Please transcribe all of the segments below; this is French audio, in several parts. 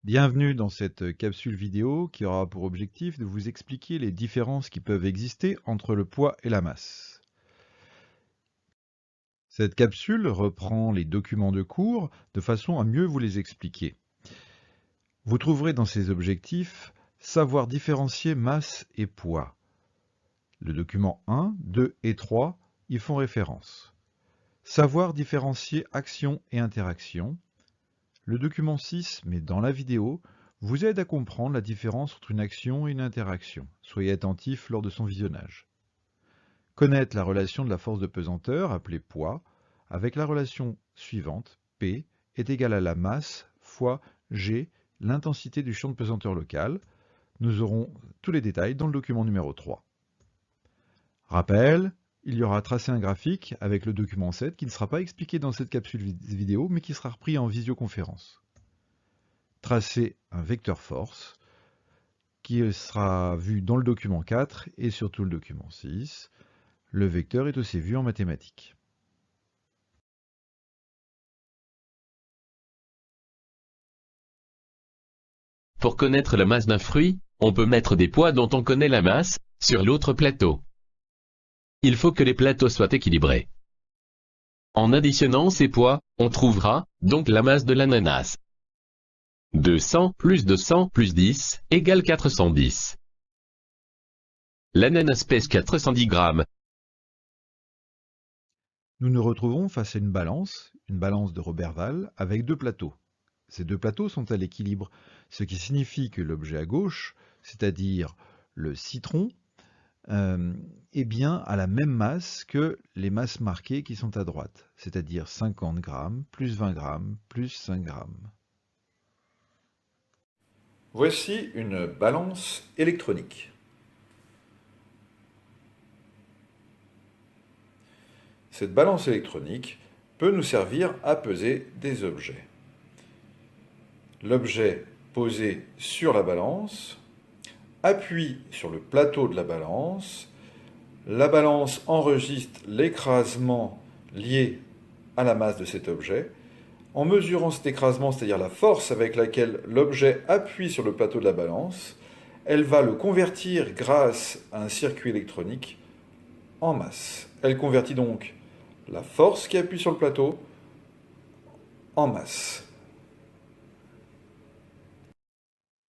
Bienvenue dans cette capsule vidéo qui aura pour objectif de vous expliquer les différences qui peuvent exister entre le poids et la masse. Cette capsule reprend les documents de cours de façon à mieux vous les expliquer. Vous trouverez dans ces objectifs savoir différencier masse et poids. Le document 1, 2 et 3 y font référence. Savoir différencier action et interaction. Le document 6, mais dans la vidéo, vous aide à comprendre la différence entre une action et une interaction. Soyez attentif lors de son visionnage. Connaître la relation de la force de pesanteur, appelée poids, avec la relation suivante, P est égal à la masse fois G, l'intensité du champ de pesanteur local. Nous aurons tous les détails dans le document numéro 3. Rappel, il y aura tracé un graphique avec le document 7 qui ne sera pas expliqué dans cette capsule vidéo, mais qui sera repris en visioconférence. Tracer un vecteur force qui sera vu dans le document 4 et surtout le document 6. Le vecteur est aussi vu en mathématiques. Pour connaître la masse d'un fruit, on peut mettre des poids dont on connaît la masse, sur l'autre plateau. Il faut que les plateaux soient équilibrés. En additionnant ces poids, on trouvera, donc la masse de l'ananas. 200 plus 200 plus 10 égale 410. L'ananas pèse 410 grammes. Nous nous retrouvons face à une balance de Roberval, avec deux plateaux. Ces deux plateaux sont à l'équilibre, ce qui signifie que l'objet à gauche, c'est-à-dire le citron, est bien à la même masse que les masses marquées qui sont à droite, c'est-à-dire 50 grammes, plus 20 grammes, plus 5 grammes. Voici une balance électronique. Cette balance électronique peut nous servir à peser des objets. L'objet posé sur la balance appuie sur le plateau de la balance enregistre l'écrasement lié à la masse de cet objet. En mesurant cet écrasement, c'est-à-dire la force avec laquelle l'objet appuie sur le plateau de la balance, elle va le convertir grâce à un circuit électronique en masse. Elle convertit donc la force qui appuie sur le plateau en masse.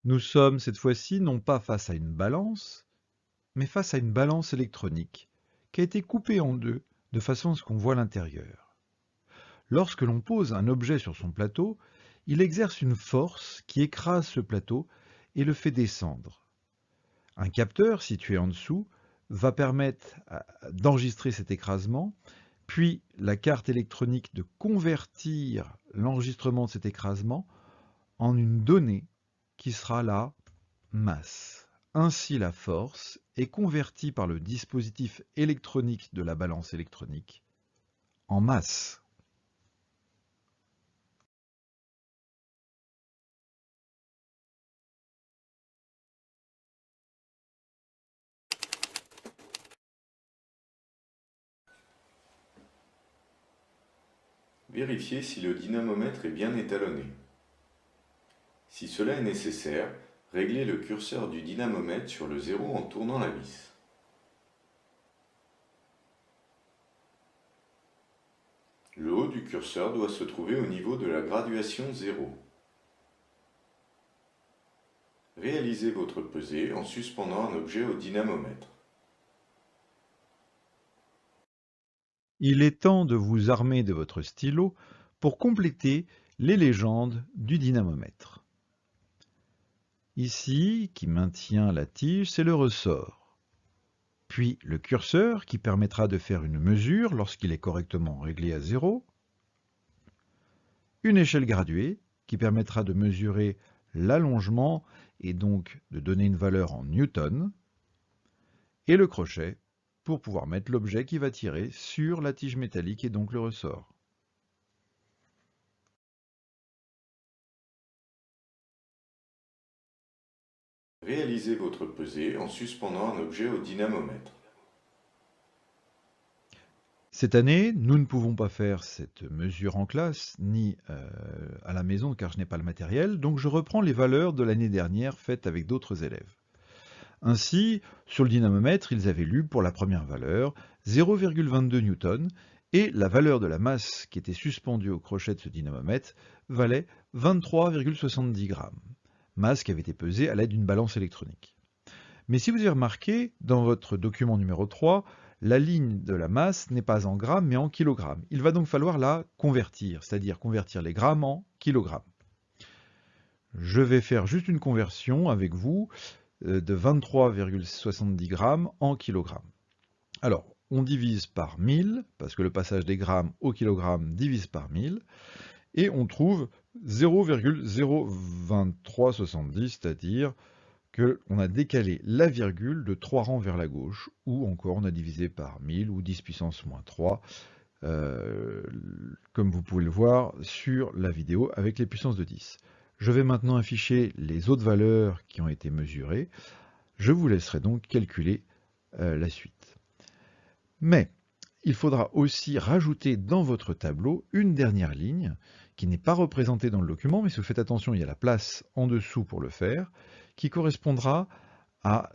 Nous sommes cette fois-ci non pas face à une balance, mais face à une balance électronique qui a été coupée en deux de façon à ce qu'on voit l'intérieur. Lorsque l'on pose un objet sur son plateau, il exerce une force qui écrase ce plateau et le fait descendre. Un capteur situé en dessous va permettre d'enregistrer cet écrasement, puis la carte électronique de convertir l'enregistrement de cet écrasement en une donnée qui sera la masse. Ainsi, la force est convertie par le dispositif électronique de la balance électronique en masse. Vérifiez si le dynamomètre est bien étalonné. Si cela est nécessaire, réglez le curseur du dynamomètre sur le 0 en tournant la vis. Le haut du curseur doit se trouver au niveau de la graduation 0. Réalisez votre pesée en suspendant un objet au dynamomètre. Il est temps de vous armer de votre stylo pour compléter les légendes du dynamomètre. Ici, qui maintient la tige, c'est le ressort. Puis le curseur qui permettra de faire une mesure lorsqu'il est correctement réglé à 0. Une échelle graduée qui permettra de mesurer l'allongement et donc de donner une valeur en newton. Et le crochet pour pouvoir mettre l'objet qui va tirer sur la tige métallique et donc le ressort. Réalisez votre pesée en suspendant un objet au dynamomètre. Cette année, nous ne pouvons pas faire cette mesure en classe, ni à la maison, car je n'ai pas le matériel, donc je reprends les valeurs de l'année dernière faites avec d'autres élèves. Ainsi, sur le dynamomètre, ils avaient lu pour la première valeur 0,22 newtons, et la valeur de la masse qui était suspendue au crochet de ce dynamomètre valait 23,70 grammes, masse qui avait été pesée à l'aide d'une balance électronique. Mais si vous avez remarqué, dans votre document numéro 3, la ligne de la masse n'est pas en grammes mais en kilogrammes. Il va donc falloir la convertir, c'est-à-dire convertir les grammes en kilogrammes. Je vais faire juste une conversion avec vous de 23,70 grammes en kilogrammes. Alors, on divise par 1000, parce que le passage des grammes au kilogramme divise par 1000, et on trouve 0,02370, c'est-à-dire qu'on a décalé la virgule de 3 rangs vers la gauche, ou encore on a divisé par 1000 ou 10 puissance moins 3, comme vous pouvez le voir sur la vidéo avec les puissances de 10. Je vais maintenant afficher les autres valeurs qui ont été mesurées. Je vous laisserai donc calculer la suite. Mais il faudra aussi rajouter dans votre tableau une dernière ligne qui n'est pas représentée dans le document, mais si vous faites attention, il y a la place en dessous pour le faire, qui correspondra à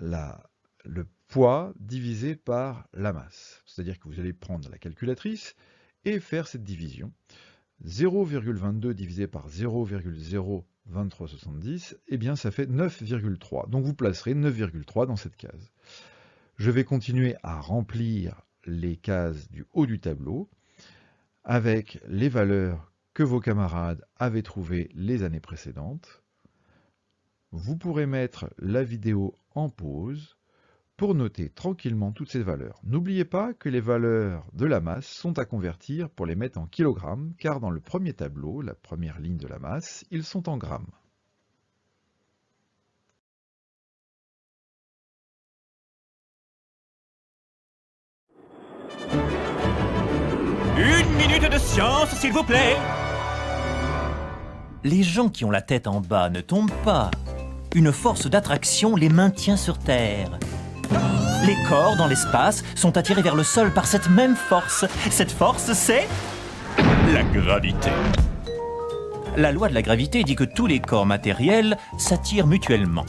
le poids divisé par la masse. C'est-à-dire que vous allez prendre la calculatrice et faire cette division. 0,22 divisé par 0,02370, eh bien ça fait 9,3. Donc vous placerez 9,3 dans cette case. Je vais continuer à remplir les cases du haut du tableau avec les valeurs que vos camarades avaient trouvées les années précédentes. Vous pourrez mettre la vidéo en pause pour noter tranquillement toutes ces valeurs. N'oubliez pas que les valeurs de la masse sont à convertir pour les mettre en kilogrammes, car dans le premier tableau, la première ligne de la masse, ils sont en grammes. Une minute de science, s'il vous plaît. Les gens qui ont la tête en bas ne tombent pas. Une force d'attraction les maintient sur Terre. Les corps dans l'espace sont attirés vers le sol par cette même force. Cette force, c'est la gravité. La loi de la gravité dit que tous les corps matériels s'attirent mutuellement.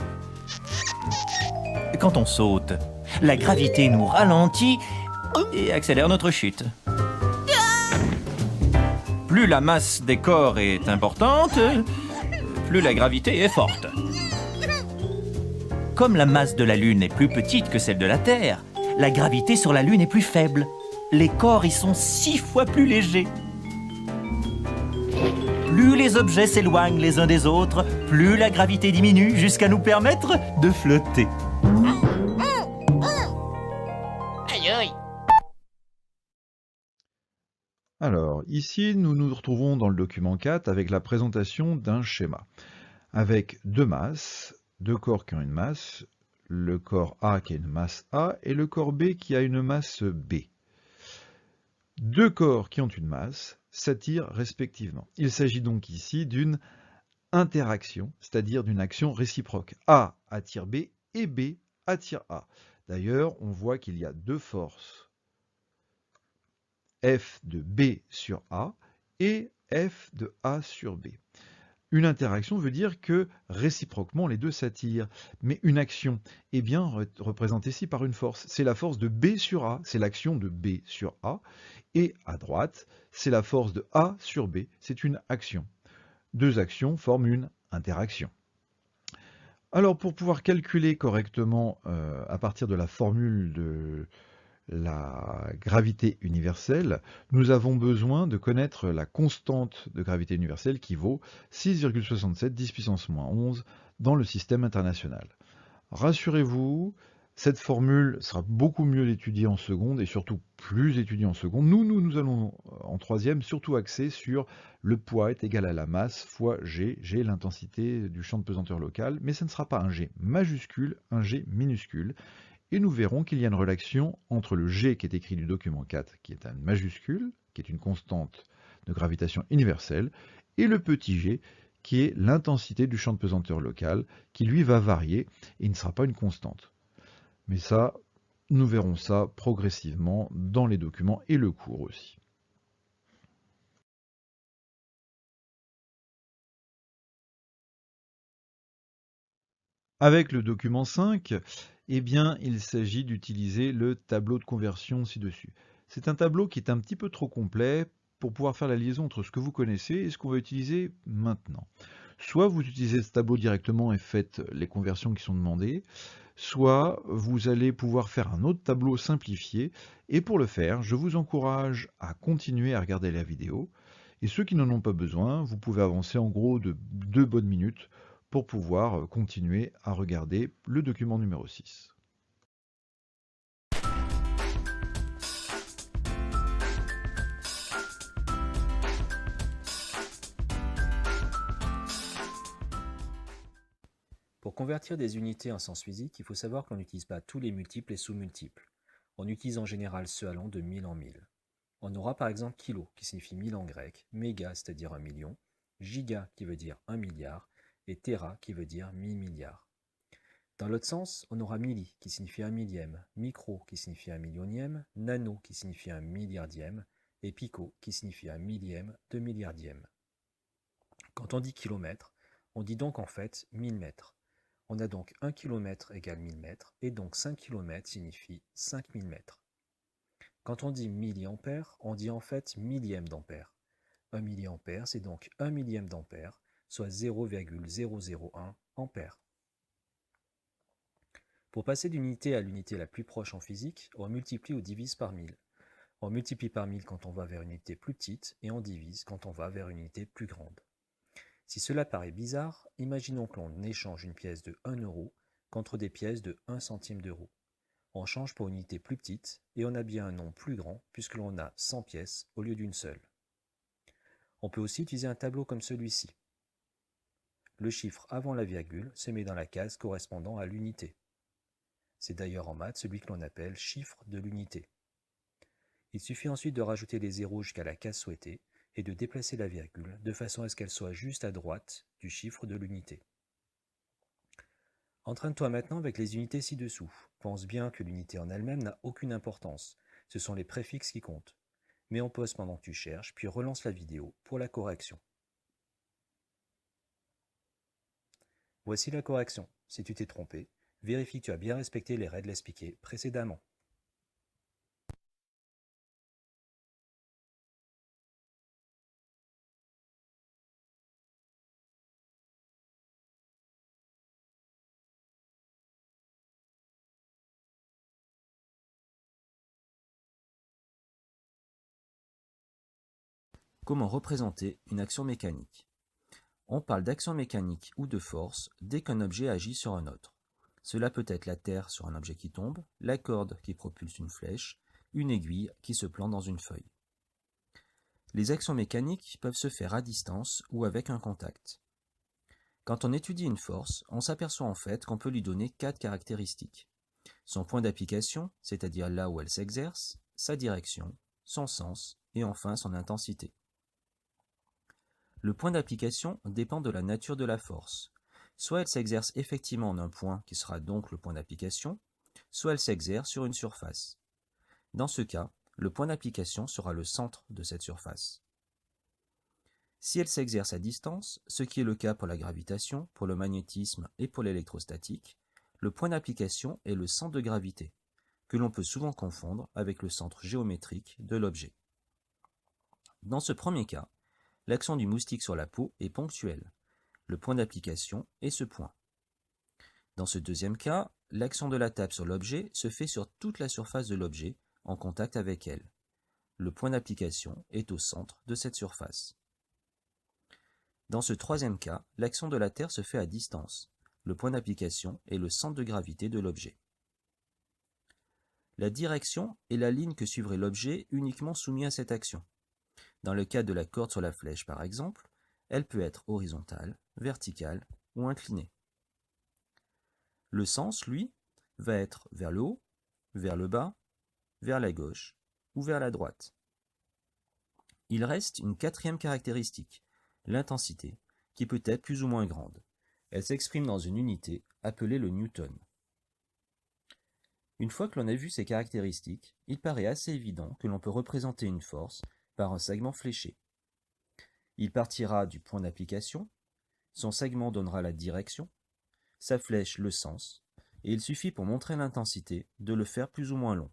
Quand on saute, la gravité nous ralentit et accélère notre chute. Plus la masse des corps est importante, plus la gravité est forte. Comme la masse de la Lune est plus petite que celle de la Terre, la gravité sur la Lune est plus faible. Les corps y sont 6 fois plus légers. Plus les objets s'éloignent les uns des autres, plus la gravité diminue jusqu'à nous permettre de flotter. Aïe aïe. Alors, ici, nous nous retrouvons dans le document 4 avec la présentation d'un schéma, avec deux masses, deux corps qui ont une masse, le corps A qui a une masse A et le corps B qui a une masse B. Deux corps qui ont une masse s'attirent respectivement. Il s'agit donc ici d'une interaction, c'est-à-dire d'une action réciproque. A attire B et B attire A. D'ailleurs, on voit qu'il y a deux forces, F de B sur A et F de A sur B. Une interaction veut dire que réciproquement les deux s'attirent, mais une action est bien représentée ici par une force. C'est la force de B sur A, c'est l'action de B sur A, et à droite, c'est la force de A sur B, c'est une action. Deux actions forment une interaction. Alors pour pouvoir calculer correctement à partir de la formule de la gravité universelle, nous avons besoin de connaître la constante de gravité universelle qui vaut 6,67 10 puissance moins 11 dans le système international. Rassurez-vous, cette formule sera beaucoup mieux étudiée en seconde et surtout plus étudiée en seconde. Nous allons en troisième surtout axer sur le poids est égal à la masse fois G, G l'intensité du champ de pesanteur local, mais ce ne sera pas un G majuscule, un G minuscule. Et nous verrons qu'il y a une relation entre le G qui est écrit du document 4, qui est un majuscule, qui est une constante de gravitation universelle, et le petit g, qui est l'intensité du champ de pesanteur local, qui lui va varier et ne sera pas une constante. Mais ça, Nous verrons ça progressivement dans les documents et le cours aussi. Avec le document 5, eh bien, il s'agit d'utiliser le tableau de conversion ci-dessus. C'est un tableau qui est un petit peu trop complet pour pouvoir faire la liaison entre ce que vous connaissez et ce qu'on va utiliser maintenant. Soit vous utilisez ce tableau directement et faites les conversions qui sont demandées, soit vous allez pouvoir faire un autre tableau simplifié. Et pour le faire, je vous encourage à continuer à regarder la vidéo. Et ceux qui n'en ont pas besoin, vous pouvez avancer en gros de 2 bonnes minutes pour pouvoir continuer à regarder le document numéro 6. Pour convertir des unités en sens physique, il faut savoir qu'on n'utilise pas tous les multiples et sous-multiples. On utilise en général ceux allant de 1000 en 1000. On aura par exemple kilo, qui signifie 1000 en grec, méga, c'est-à-dire 1 million, giga, qui veut dire 1 milliard, et tera, qui veut dire 1000 milliards. Dans l'autre sens, on aura milli, qui signifie 1 millième, micro, qui signifie 1 millionième, nano, qui signifie 1 milliardième, et pico, qui signifie 1 millième de milliardième. Quand on dit kilomètre, on dit donc en fait 1000 mètres. On a donc 1 km égale 1000 mètres, et donc 5 km signifie 5000 mètres. Quand on dit milliampère, on dit en fait millième d'ampère. 1 milliampère, c'est donc 1 millième d'ampère, soit 0,001 ampère. Pour passer d'une unité à l'unité la plus proche en physique, on multiplie ou divise par 1000. On multiplie par 1000 quand on va vers une unité plus petite, et on divise quand on va vers une unité plus grande. Si cela paraît bizarre, imaginons que l'on échange une pièce de 1 euro contre des pièces de 1 centime d'euro. On change pour une unité plus petite et on a bien un nombre plus grand puisque l'on a 100 pièces au lieu d'une seule. On peut aussi utiliser un tableau comme celui-ci. Le chiffre avant la virgule se met dans la case correspondant à l'unité. C'est d'ailleurs en maths celui que l'on appelle chiffre de l'unité. Il suffit ensuite de rajouter les zéros jusqu'à la case souhaitée et de déplacer la virgule de façon à ce qu'elle soit juste à droite du chiffre de l'unité. Entraîne-toi maintenant avec les unités ci-dessous. Pense bien que l'unité en elle-même n'a aucune importance, ce sont les préfixes qui comptent. Mets en pause pendant que tu cherches, puis relance la vidéo pour la correction. Voici la correction. Si tu t'es trompé, vérifie que tu as bien respecté les règles expliquées précédemment. Comment représenter une action mécanique? On parle d'action mécanique ou de force dès qu'un objet agit sur un autre. Cela peut être la terre sur un objet qui tombe, la corde qui propulse une flèche, une aiguille qui se plante dans une feuille. Les actions mécaniques peuvent se faire à distance ou avec un contact. Quand on étudie une force, on s'aperçoit en fait qu'on peut lui donner 4 caractéristiques. Son point d'application, c'est-à-dire là où elle s'exerce, sa direction, son sens et enfin son intensité. Le point d'application dépend de la nature de la force. Soit elle s'exerce effectivement en un point qui sera donc le point d'application, soit elle s'exerce sur une surface. Dans ce cas, le point d'application sera le centre de cette surface. Si elle s'exerce à distance, ce qui est le cas pour la gravitation, pour le magnétisme et pour l'électrostatique, le point d'application est le centre de gravité, que l'on peut souvent confondre avec le centre géométrique de l'objet. Dans ce premier cas, l'action du moustique sur la peau est ponctuelle. Le point d'application est ce point. Dans ce deuxième cas, l'action de la tape sur l'objet se fait sur toute la surface de l'objet en contact avec elle. Le point d'application est au centre de cette surface. Dans ce troisième cas, l'action de la Terre se fait à distance. Le point d'application est le centre de gravité de l'objet. La direction est la ligne que suivrait l'objet uniquement soumis à cette action. Dans le cas de la corde sur la flèche par exemple, elle peut être horizontale, verticale ou inclinée. Le sens, lui, va être vers le haut, vers le bas, vers la gauche ou vers la droite. Il reste une quatrième caractéristique, l'intensité, qui peut être plus ou moins grande. Elle s'exprime dans une unité appelée le newton. Une fois que l'on a vu ces caractéristiques, il paraît assez évident que l'on peut représenter une force par un segment fléché. Il partira du point d'application, son segment donnera la direction, sa flèche le sens, et il suffit pour montrer l'intensité de le faire plus ou moins long.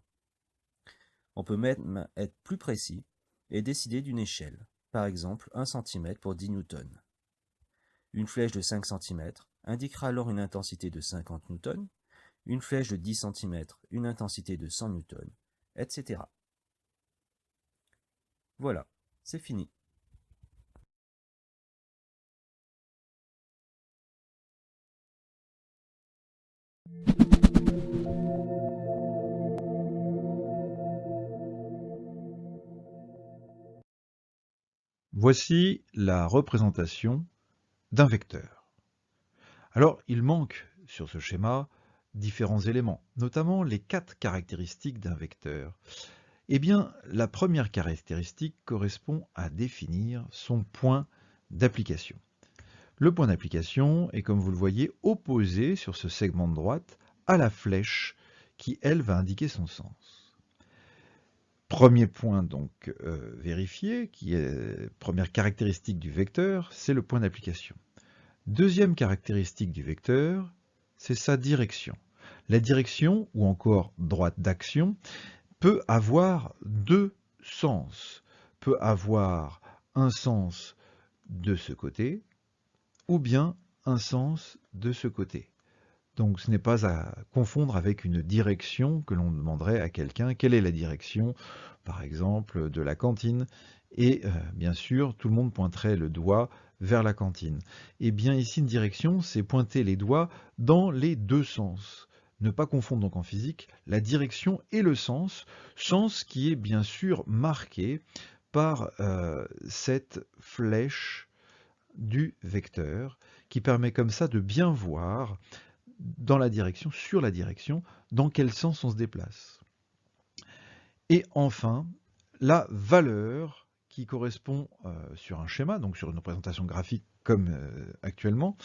On peut même être plus précis et décider d'une échelle, par exemple 1 cm pour 10 newtons. Une flèche de 5 cm indiquera alors une intensité de 50 newtons, une flèche de 10 cm une intensité de 100 newtons, etc. Voilà, c'est fini. Voici la représentation d'un vecteur. Alors, il manque sur ce schéma différents éléments, notamment les 4 caractéristiques d'un vecteur. Eh bien, la première caractéristique correspond à définir son point d'application. Le point d'application est, comme vous le voyez, opposé sur ce segment de droite à la flèche qui, elle, va indiquer son sens. Premier point donc vérifié, qui est première caractéristique du vecteur, c'est le point d'application. Deuxième caractéristique du vecteur, c'est sa direction. La direction, ou encore droite d'action, peut avoir 2 sens. Peut avoir un sens de ce côté, ou bien un sens de ce côté. Donc ce n'est pas à confondre avec une direction que l'on demanderait à quelqu'un. Quelle est la direction, par exemple, de la cantine? Et bien sûr, tout le monde pointerait le doigt vers la cantine. Et bien ici, une direction, c'est pointer les doigts dans les 2 sens. Ne pas confondre donc en physique la direction et le sens qui est bien sûr marqué par cette flèche du vecteur, qui permet comme ça de bien voir dans la direction, sur la direction, dans quel sens on se déplace. Et enfin, la valeur qui correspond sur un schéma, donc sur une représentation graphique comme actuellement,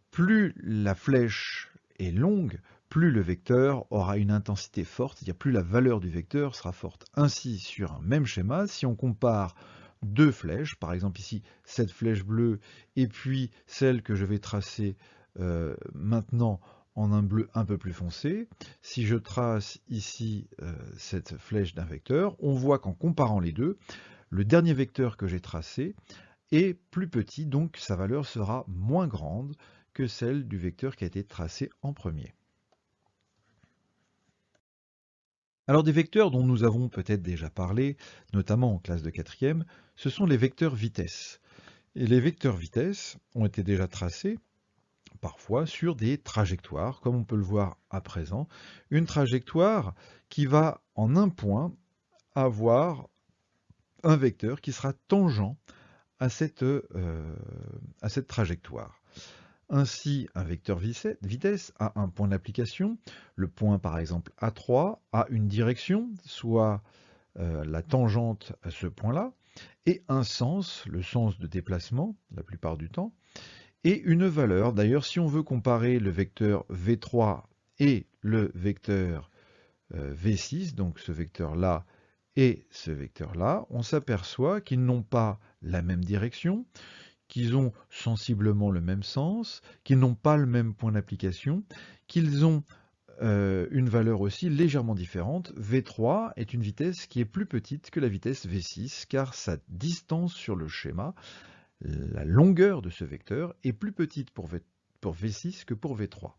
plus la flèche est longue, plus le vecteur aura une intensité forte, c'est-à-dire plus la valeur du vecteur sera forte. Ainsi, sur un même schéma, si on compare 2 flèches, par exemple ici cette flèche bleue et puis celle que je vais tracer maintenant en un bleu un peu plus foncé, si je trace ici cette flèche d'un vecteur, on voit qu'en comparant les deux, le dernier vecteur que j'ai tracé est plus petit, donc sa valeur sera moins grande que celle du vecteur qui a été tracé en premier. Alors des vecteurs dont nous avons peut-être déjà parlé, notamment en classe de 4e, ce sont les vecteurs vitesse. Et les vecteurs vitesse ont été déjà tracés parfois sur des trajectoires, comme on peut le voir à présent. Une trajectoire qui va en un point avoir un vecteur qui sera tangent à cette trajectoire. Ainsi, un vecteur vitesse a un point d'application. Le point, par exemple, A3, a une direction, soit la tangente à ce point-là, et un sens, le sens de déplacement, la plupart du temps, et une valeur. D'ailleurs, si on veut comparer le vecteur V3 et le vecteur V6, donc ce vecteur-là et ce vecteur-là, on s'aperçoit qu'ils n'ont pas la même direction, qu'ils ont sensiblement le même sens, qu'ils n'ont pas le même point d'application, qu'ils ont une valeur aussi légèrement différente. V3 est une vitesse qui est plus petite que la vitesse V6, car sa distance sur le schéma, la longueur de ce vecteur, est plus petite pour V6 que pour V3.